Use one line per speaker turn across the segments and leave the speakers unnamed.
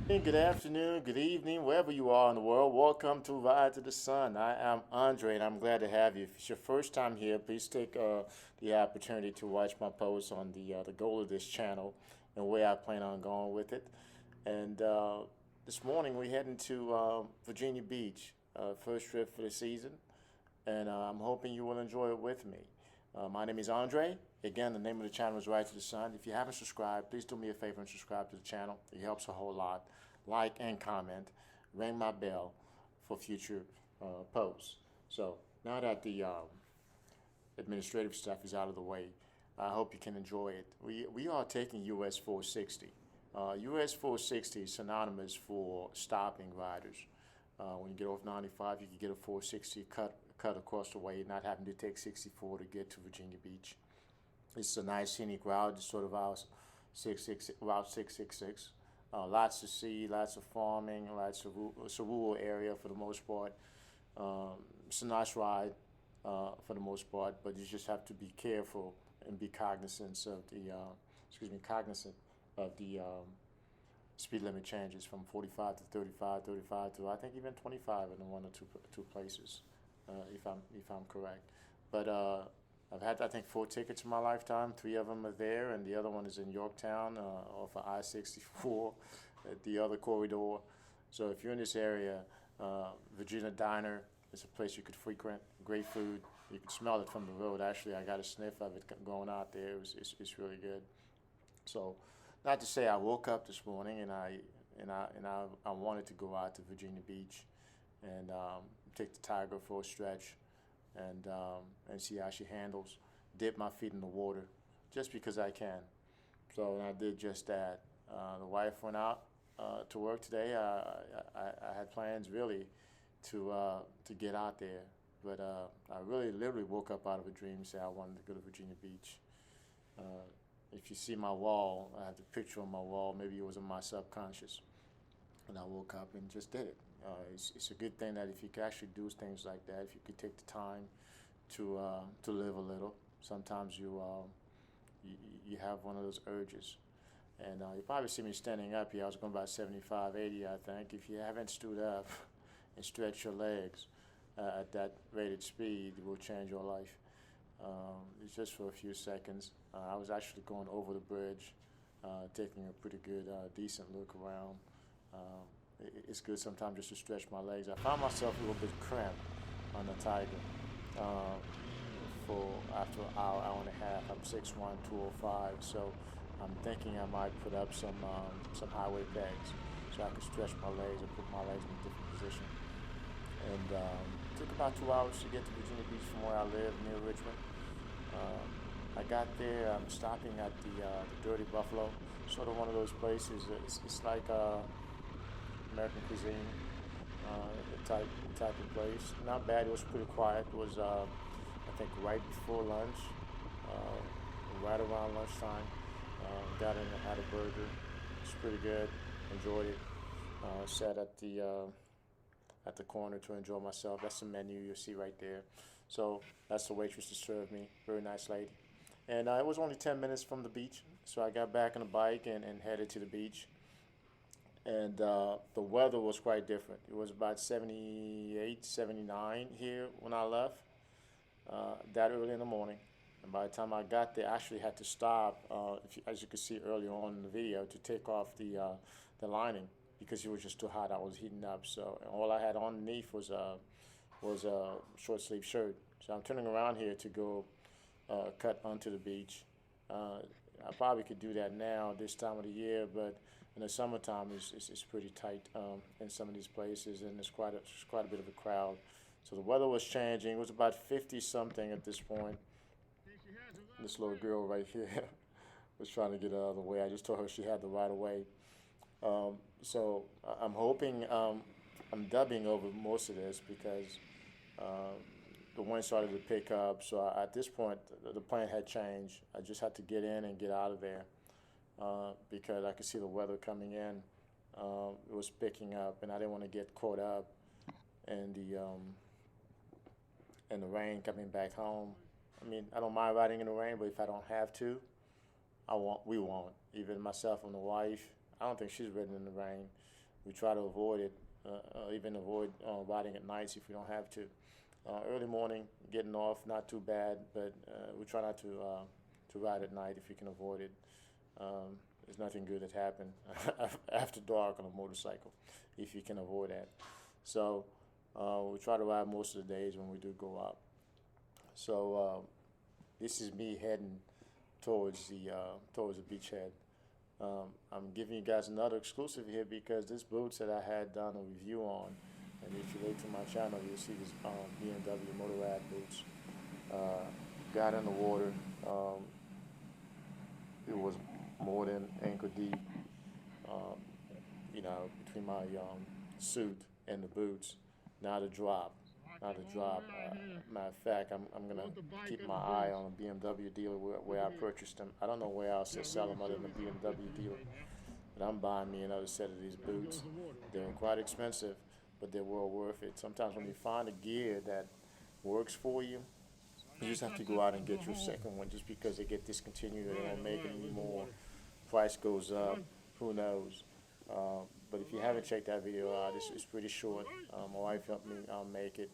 Good afternoon, good evening, wherever you are in the world. Welcome to Ride to the Sun. I am Andre, and I'm glad to have you. If it's your first time here, please take the opportunity to watch my posts on the goal of this channel and where I plan on going with it. And this morning we're heading to Virginia Beach, first trip for the season, and I'm hoping you will enjoy it with me. My name is Andre. Again, the name of the channel is Ride to the Sun. If you haven't subscribed, please do me a favor and subscribe to the channel. It helps a whole lot. Like and comment. Ring my bell for future posts. So now that the administrative stuff is out of the way, I hope you can enjoy it. We are taking US 460. US 460 is synonymous for stopping riders. When you get off 95, you can get a 460 cut across the way, not having to take 64 to get to Virginia Beach. It's a nice scenic route, it's sort of Route 666. Lots to see, lots of farming, it's a rural area for the most part. It's a nice ride for the most part, but you just have to be careful and be cognizant of the speed limit changes from 45 to 35, 35 to I think even 25 in one or two places, if I'm correct. But I've had I think four tickets in my lifetime. Three of them are there, and the other one is in Yorktown off of I-64 at the other corridor. So if you're in this area, Virginia Diner is a place you could frequent. Great food. You can smell it from the road. Actually, I got a sniff of it going out there. It's really good. So, not to say I woke up this morning and I wanted to go out to Virginia Beach and take the Tiger for a stretch and see how she handles. Dip my feet in the water, just because I can. So I did just that. The wife went out to work today. I had plans really to get out there, but I really literally woke up out of a dream and said I wanted to go to Virginia Beach. Uh, if you see my wall, I have the picture on my wall. Maybe it was in my subconscious, and I woke up and just did it. It's a good thing that if you could actually do things like that, if you could take the time to live a little. Sometimes you you have one of those urges, and you probably see me standing up here. I was going about 75, 80, I think. If you haven't stood up and stretched your legs at that rated speed, it will change your life. It's just for a few seconds. I was actually going over the bridge, taking a pretty good, decent look around. It's good sometimes just to stretch my legs. I found myself a little bit cramped on the Tiger uh, for after an hour and a half. I'm 6'1", 205, so I'm thinking I might put up some highway pegs so I can stretch my legs and put my legs in a different position. And it took about 2 hours to get to Virginia Beach from where I live near Richmond. I got there. I'm stopping at the Dirty Buffalo, sort of one of those places. It's like American cuisine type of place. Not bad. It was pretty quiet. It was I think right before lunch, right around lunchtime. Got in and had a burger. It's pretty good. Enjoyed it. Sat at the corner to enjoy myself. That's the menu you see right there. So that's the waitress that served me. Very nice lady. And it was only 10 minutes from the beach. So I got back on the bike and headed to the beach. And the weather was quite different. It was about 78, 79 here when I left that early in the morning. And by the time I got there, I actually had to stop, as you could see earlier on in the video, to take off the lining because it was just too hot. I was heating up. So and all I had underneath was a short sleeve shirt. So I'm turning around here to go cut onto the beach. I probably could do that now this time of the year, but in the summertime it's pretty tight in some of these places, and there's quite a bit of a crowd. So the weather was changing. It was about 50 something at this point. This little girl right here was trying to get out of the way. I just told her she had the right of way. So I'm hoping I'm dubbing over most of this because um, the wind started to pick up. So at this point, the plan had changed. I just had to get in and get out of there because I could see the weather coming in. It was picking up, and I didn't want to get caught up in the rain coming back home. I mean, I don't mind riding in the rain, but if I don't have to, I won't. We won't. Even myself and the wife. I don't think she's ridden in the rain. we try to avoid it, even avoid riding at nights if we don't have to. Early morning, getting off, not too bad, but we try not to ride at night if you can avoid it. There's nothing good that happened after dark on a motorcycle, if you can avoid that. So we try to ride most of the days when we do go out. So this is me heading towards the beachhead. I'm giving you guys another exclusive here because this boots that I had done a review on, and if you look to my channel, you'll see this BMW Motorrad boots. Got in the water. It was more than ankle deep, between my suit and the boots. Now to drop. Matter of fact, I'm gonna keep my eye on a BMW dealer where I purchased them. I don't know where else they sell them other than a BMW dealer. But I'm buying me another set of these boots. They're quite expensive, but they're well worth it. Sometimes when you find a gear that works for you, you just have to go out and get your second one. Just because they get discontinued, they don't make it anymore. Price goes up. Who knows? But if you haven't checked that video out, it's pretty short. My wife helped me make it.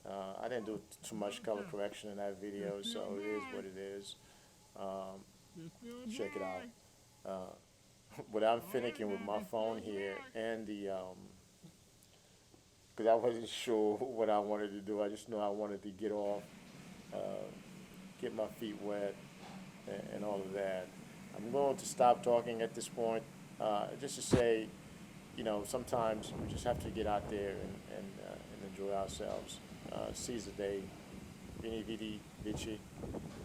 I didn't do too much color correction in that video, so it is what it is. Check it out. But I'm finicking with my phone here and because I wasn't sure what I wanted to do. I just know I wanted to get off, get my feet wet, and all of that. I'm going to stop talking at this point, just to say, sometimes we just have to get out there and enjoy ourselves. Seize the day. Vini Vidi Vici.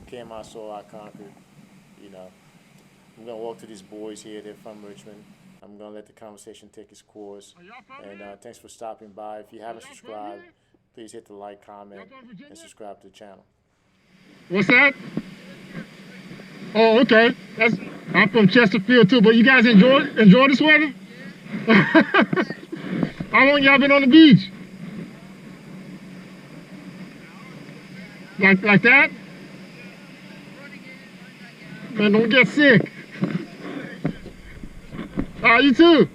Came I saw, I conquered. I'm going to walk to these boys here. They're from Richmond. I'm going to let the conversation take its course. And thanks for stopping by. If you haven't subscribed, please hit the like, comment, and subscribe to the channel.
What's that? Oh, okay. I'm from Chesterfield too, but you guys enjoy this weather? How long y'all been on the beach? Like that? Man, don't get sick. You too.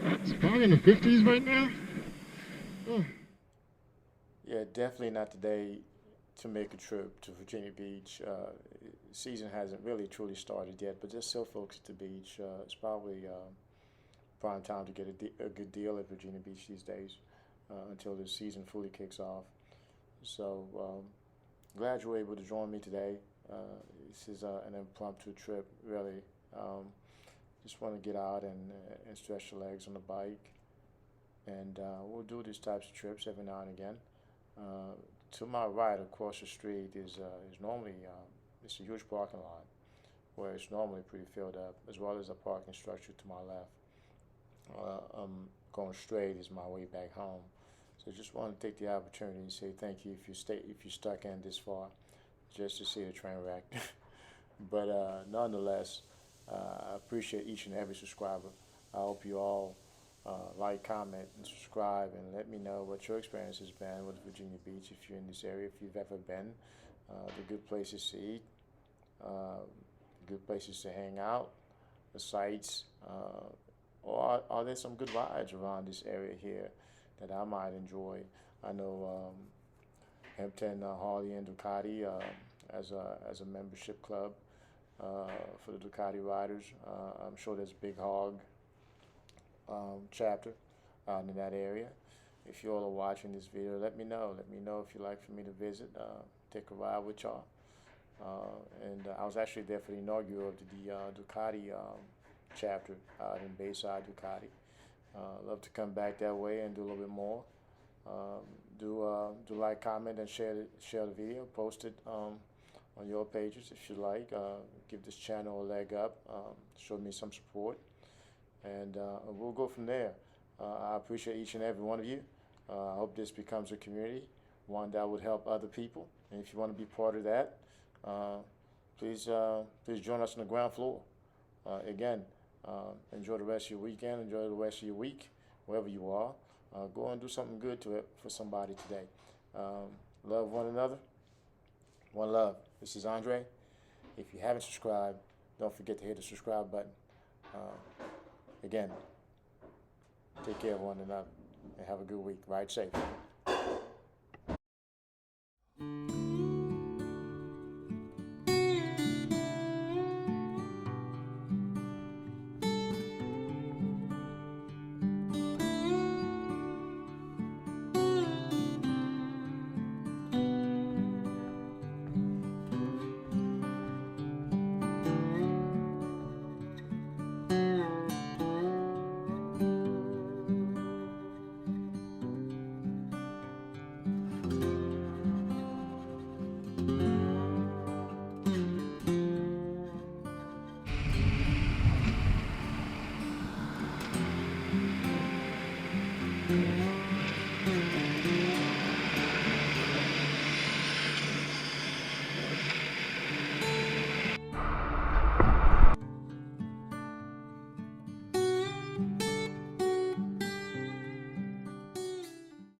It's probably in the 50s right now. Oh.
Yeah, definitely not today to make a trip to Virginia Beach. Season hasn't really truly started yet, but there's still folks at the beach. It's probably prime time to get a good deal at Virginia Beach these days until the season fully kicks off. So glad you were able to join me today. This is an impromptu trip, really. Just want to get out and stretch your legs on the bike. And we'll do these types of trips every now and again. To my right, across the street, is normally it's a huge parking lot where it's normally pretty filled up, as well as a parking structure to my left. Going straight is my way back home. So just want to take the opportunity and say thank you if you stuck in this far, just to see the train wreck. But nonetheless, I appreciate each and every subscriber. I hope you all like, comment, and subscribe, and let me know what your experience has been with Virginia Beach, if you're in this area, if you've ever been, the good places to eat, the good places to hang out, the sights, or are there some good rides around this area here that I might enjoy? I know Hampton, Harley, and Ducati as a membership club for the Ducati riders. I'm sure there's a Big Hog chapter out in that area. If you all are watching this video, let me know. Let me know if you'd like for me to visit, take a ride with y'all. And I was actually there for the inaugural of the Ducati chapter out in Bayside, Ducati. Love to come back that way and do a little bit more. Do like, comment, and share the video. Post it on your pages if you like. Give this channel a leg up. Show me some support. And we'll go from there. I appreciate each and every one of you. I hope this becomes a community, one that would help other people. And if you want to be part of that, please join us on the ground floor. Again, enjoy the rest of your weekend. Enjoy the rest of your week, wherever you are. Go and do something good for somebody today. Love one another. One love. This is Andre. If you haven't subscribed, Don't forget to hit the subscribe button. Again, take care of one another and have a good week. Ride safe.